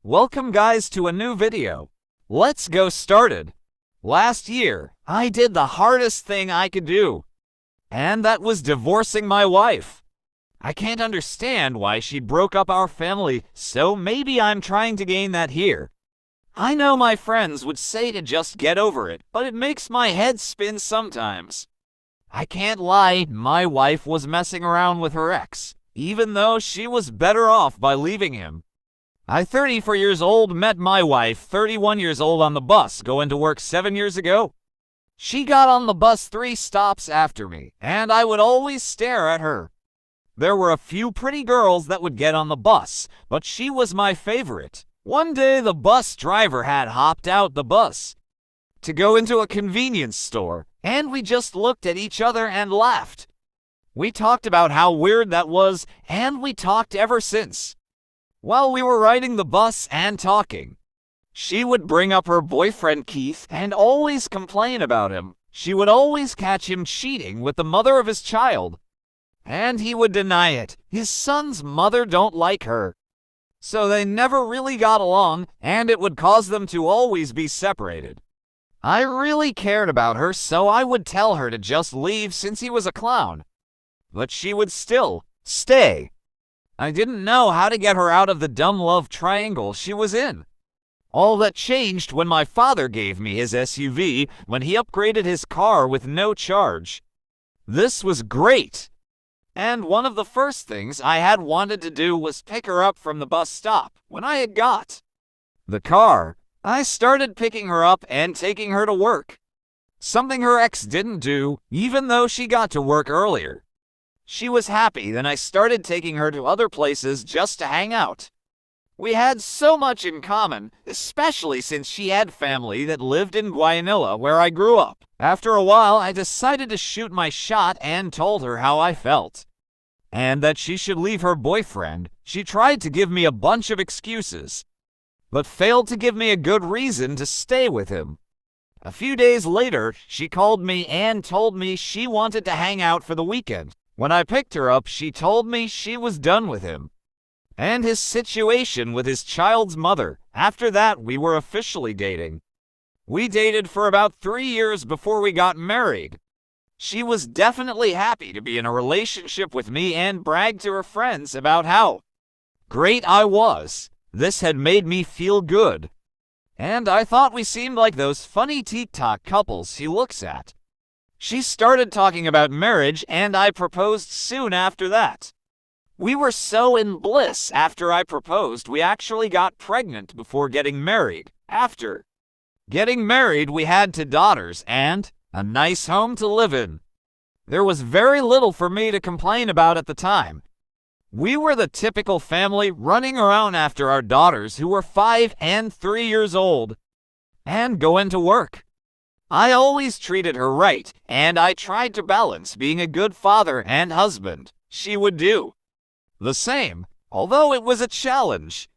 Welcome guys to a new video. Let's go started. Last year, I did the hardest thing I could do, and that was divorcing my wife. I can't understand why she broke up our family, so maybe I'm trying to gain that here. I know my friends would say to just get over it, but it makes my head spin sometimes. I can't lie, my wife was messing around with her ex, even though she was better off by leaving him. I, 34 years old, met my wife, 31 years old, on the bus going to work 7 years ago. She got on the bus 3 stops after me, and I would always stare at her. There were a few pretty girls that would get on the bus, but she was my favorite. One day the bus driver had hopped out the bus to go into a convenience store, and we just looked at each other and laughed. We talked about how weird that was, and we talked ever since. While we were riding the bus and talking, she would bring up her boyfriend Keith and always complain about him. She would always catch him cheating with the mother of his child, and he would deny it. His son's mother don't like her, so they never really got along, and it would cause them to always be separated. I really cared about her, so I would tell her to just leave since he was a clown, but she would still stay. I didn't know how to get her out of the dumb love triangle she was in. All that changed when my father gave me his SUV when he upgraded his car with no charge. This was great, and one of the first things I had wanted to do was pick her up from the bus stop. When I had got the car, I started picking her up and taking her to work, something her ex didn't do, even though she got to work earlier. She was happy, then I started taking her to other places just to hang out. We had so much in common, especially since she had family that lived in Guayanilla, where I grew up. After a while, I decided to shoot my shot and told her how I felt, and that she should leave her boyfriend. She tried to give me a bunch of excuses, but failed to give me a good reason to stay with him. A few days later, she called me and told me she wanted to hang out for the weekend. When I picked her up, she told me she was done with him and his situation with his child's mother. After that, we were officially dating. We dated for about 3 years before we got married. She was definitely happy to be in a relationship with me and bragged to her friends about how great I was. This had made me feel good, and I thought we seemed like those funny TikTok couples he looks at. She started talking about marriage, and I proposed soon after that. We were so in bliss after I proposed, we actually got pregnant before getting married. After getting married, we had 2 daughters and a nice home to live in. There was very little for me to complain about at the time. We were the typical family running around after our daughters, who were 5 and 3 years old, and going to work. I always treated her right, and I tried to balance being a good father and husband. She would do the same, although it was a challenge,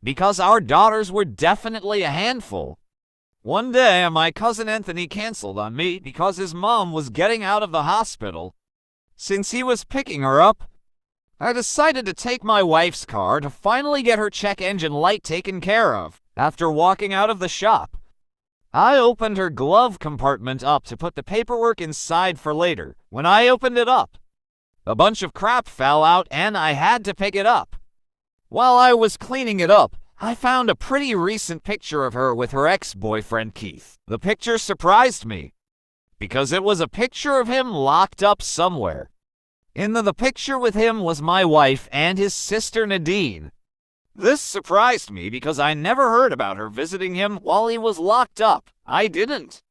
because our daughters were definitely a handful. One day, my cousin Anthony canceled on me because his mom was getting out of the hospital. Since he was picking her up, I decided to take my wife's car to finally get her check engine light taken care of. After walking out of the shop, I opened her glove compartment up to put the paperwork inside for later. When I opened it up, a bunch of crap fell out and I had to pick it up. While I was cleaning it up, I found a pretty recent picture of her with her ex-boyfriend Keith. The picture surprised me because it was a picture of him locked up somewhere. In the picture with him was my wife and his sister Nadine. This surprised me because I never heard about her visiting him while he was locked up. I didn't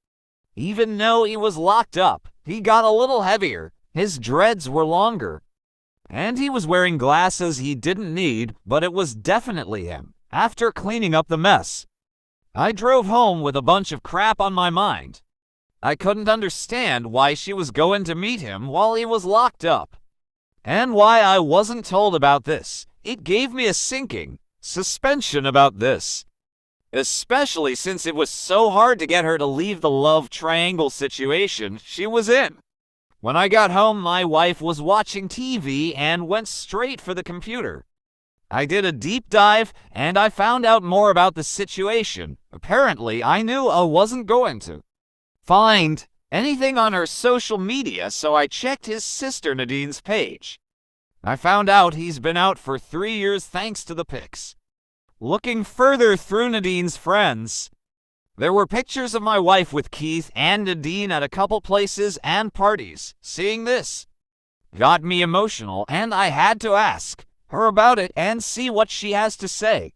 even know he was locked up. He got a little heavier, his dreads were longer, and he was wearing glasses he didn't need, but it was definitely him. After cleaning up the mess, I drove home with a bunch of crap on my mind. I couldn't understand why she was going to meet him while he was locked up, and why I wasn't told about this. It gave me a sinking suspension about this, especially since it was so hard to get her to leave the love triangle situation she was in. When I got home, my wife was watching TV and went straight for the computer. I did a deep dive, and I found out more about the situation. Apparently, I knew I wasn't going to find anything on her social media, so I checked his sister Nadine's page. I found out he's been out for 3 years thanks to the pics. Looking further through Nadine's friends, there were pictures of my wife with Keith and Nadine at a couple places and parties. Seeing this got me emotional, and I had to ask her about it and see what she has to say.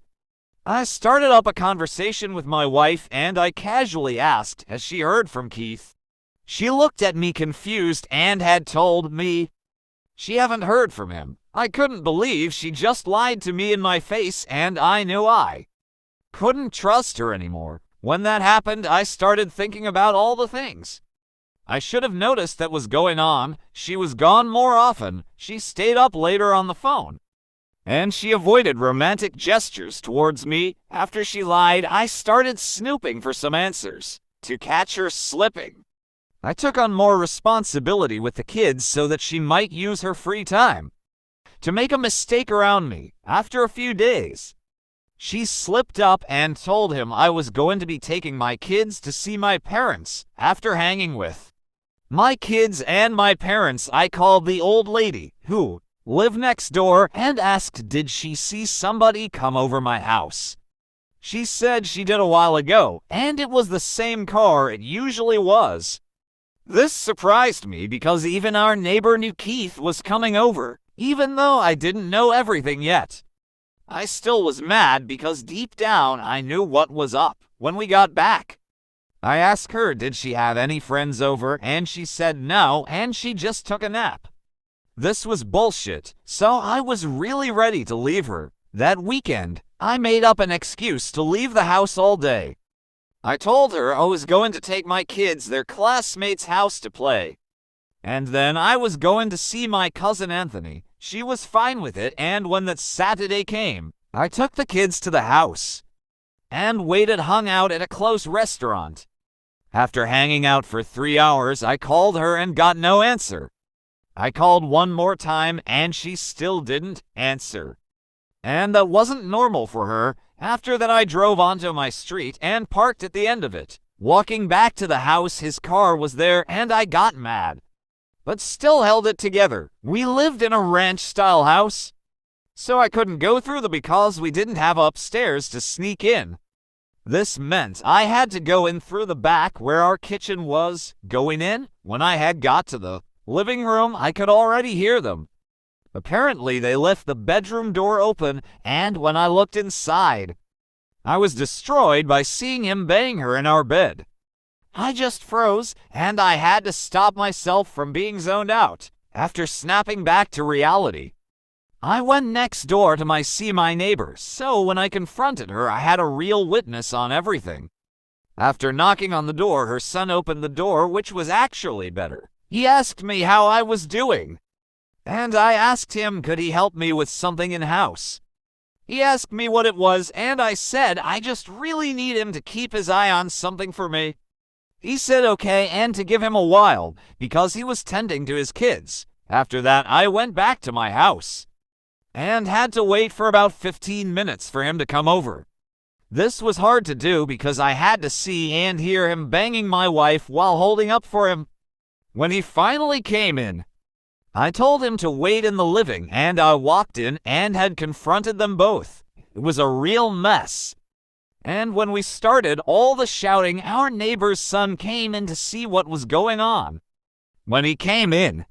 I started up a conversation with my wife, and I casually asked, has she heard from Keith? She looked at me confused and had told me she haven't heard from him. I couldn't believe she just lied to me in my face, and I knew I couldn't trust her anymore. When that happened, I started thinking about all the things I should have noticed that was going on. She was gone more often, she stayed up later on the phone, and she avoided romantic gestures towards me. After she lied, I started snooping for some answers to catch her slipping. I took on more responsibility with the kids so that she might use her free time to make a mistake around me. After a few days, she slipped up and told him I was going to be taking my kids to see my parents. After hanging with my kids and my parents, I called the old lady who lived next door and asked did she see somebody come over my house. She said she did a while ago, and it was the same car it usually was. This surprised me because even our neighbor knew Keith was coming over, even though I didn't know everything yet. I still was mad because deep down I knew what was up. When we got back, I asked her did she have any friends over, and she said no, and she just took a nap. This was bullshit, so I was really ready to leave her. That weekend, I made up an excuse to leave the house all day. I told her I was going to take my kids their classmate's house to play, and then I was going to see my cousin Anthony. She was fine with it, and when that Saturday came, I took the kids to the house and hung out at a close restaurant. After hanging out for 3 hours, I called her and got no answer. I called one more time, and she still didn't answer. And that wasn't normal for her. After that, I drove onto my street and parked at the end of it. Walking back to the house, his car was there, and I got mad, but still held it together. We lived in a ranch-style house, so I couldn't go through because we didn't have upstairs to sneak in. This meant I had to go in through the back where our kitchen was. Going in, when I had got to the living room, I could already hear them. Apparently, they left the bedroom door open, and when I looked inside, I was destroyed by seeing him bang her in our bed. I just froze, and I had to stop myself from being zoned out. After snapping back to reality, I went next door to see my neighbor, so when I confronted her, I had a real witness on everything. After knocking on the door, her son opened the door, which was actually better. He asked me how I was doing, and I asked him could he help me with something in-house. He asked me what it was, and I said I just really need him to keep his eye on something for me. He said okay, and to give him a while, because he was tending to his kids. After that, I went back to my house and had to wait for about 15 minutes for him to come over. This was hard to do because I had to see and hear him banging my wife while holding up for him. When he finally came in, I told him to wait in the living, and I walked in and had confronted them both. It was a real mess. And when we started all the shouting, our neighbor's son came in to see what was going on. When he came in,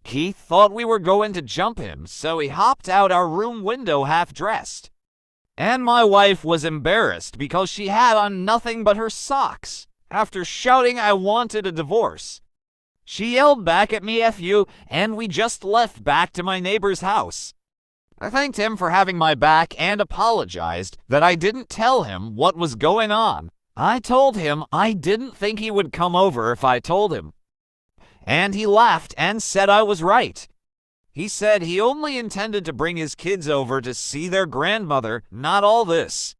Keith thought we were going to jump him, so he hopped out our room window half-dressed. And my wife was embarrassed because she had on nothing but her socks. After shouting I wanted a divorce, she yelled back at me, "F you," and we just left back to my neighbor's house. I thanked him for having my back and apologized that I didn't tell him what was going on. I told him I didn't think he would come over if I told him, and he laughed and said I was right. He said he only intended to bring his kids over to see their grandmother, not all this.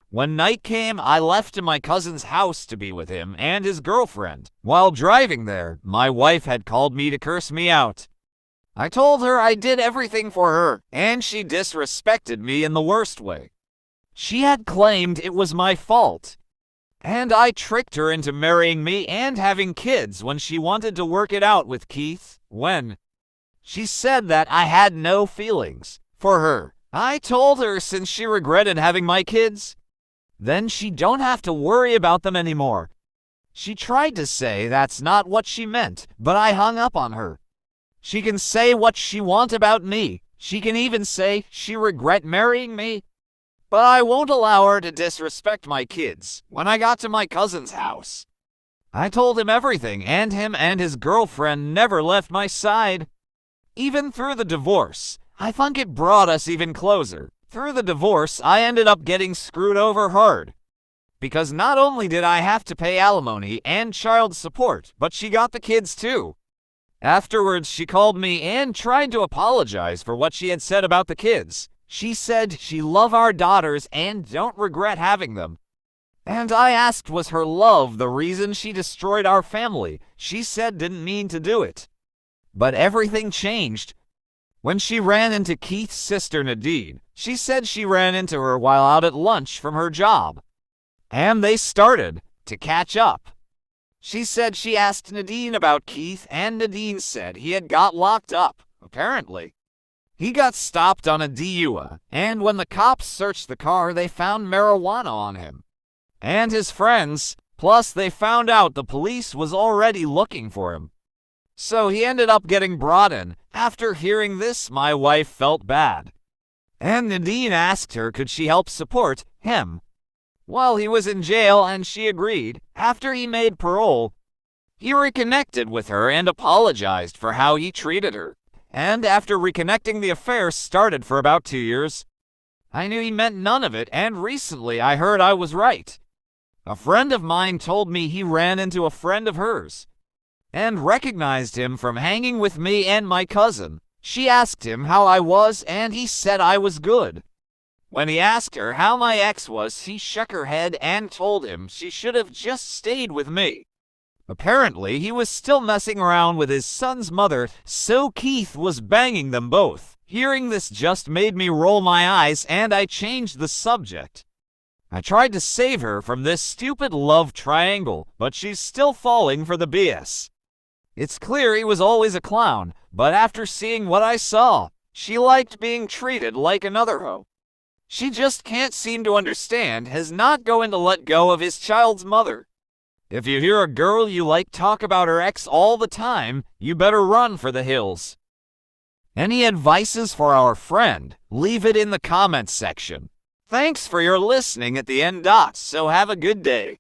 When night came, I left to my cousin's house to be with him and his girlfriend. While driving there, my wife had called me to curse me out. I told her I did everything for her, and she disrespected me in the worst way. She had claimed it was my fault, and I tricked her into marrying me and having kids when she wanted to work it out with Keith. When she said that I had no feelings for her, I told her since she regretted having my kids, then she don't have to worry about them anymore. She tried to say that's not what she meant, but I hung up on her. She can say what she wants about me. She can even say she regret marrying me. But I won't allow her to disrespect my kids. When I got to my cousin's house, I told him everything, and him and his girlfriend never left my side. Even through the divorce, I think it brought us even closer. Through the divorce, I ended up getting screwed over hard. Because not only did I have to pay alimony and child support, but she got the kids too. Afterwards, she called me and tried to apologize for what she had said about the kids. She said she loved our daughters and don't regret having them. And I asked, was her love the reason she destroyed our family? She said didn't mean to do it. But everything changed when she ran into Keith's sister Nadine. She said she ran into her while out at lunch from her job, and they started to catch up. She said she asked Nadine about Keith, and Nadine said he had got locked up. Apparently, he got stopped on a DUI, and when the cops searched the car, they found marijuana on him and his friends. Plus, they found out the police was already looking for him. So he ended up getting brought in. After hearing this, my wife felt bad, and Nadine asked her could she help support him while he was in jail, and she agreed. After he made parole, he reconnected with her and apologized for how he treated her. And after reconnecting, the affair started for about 2 years. I knew he meant none of it, and recently I heard I was right. A friend of mine told me he ran into a friend of hers and recognized him from hanging with me and my cousin. She asked him how I was, and he said I was good. When he asked her how my ex was, she shook her head and told him she should have just stayed with me. Apparently, he was still messing around with his son's mother, so Keith was banging them both. Hearing this just made me roll my eyes, and I changed the subject. I tried to save her from this stupid love triangle, but she's still falling for the BS. It's clear he was always a clown, but after seeing what I saw, she liked being treated like another hoe. She just can't seem to understand, has not going to let go of his child's mother. If you hear a girl you like talk about her ex all the time, you better run for the hills. Any advices for our friend? Leave it in the comments section. Thanks for your listening at the end. So have a good day.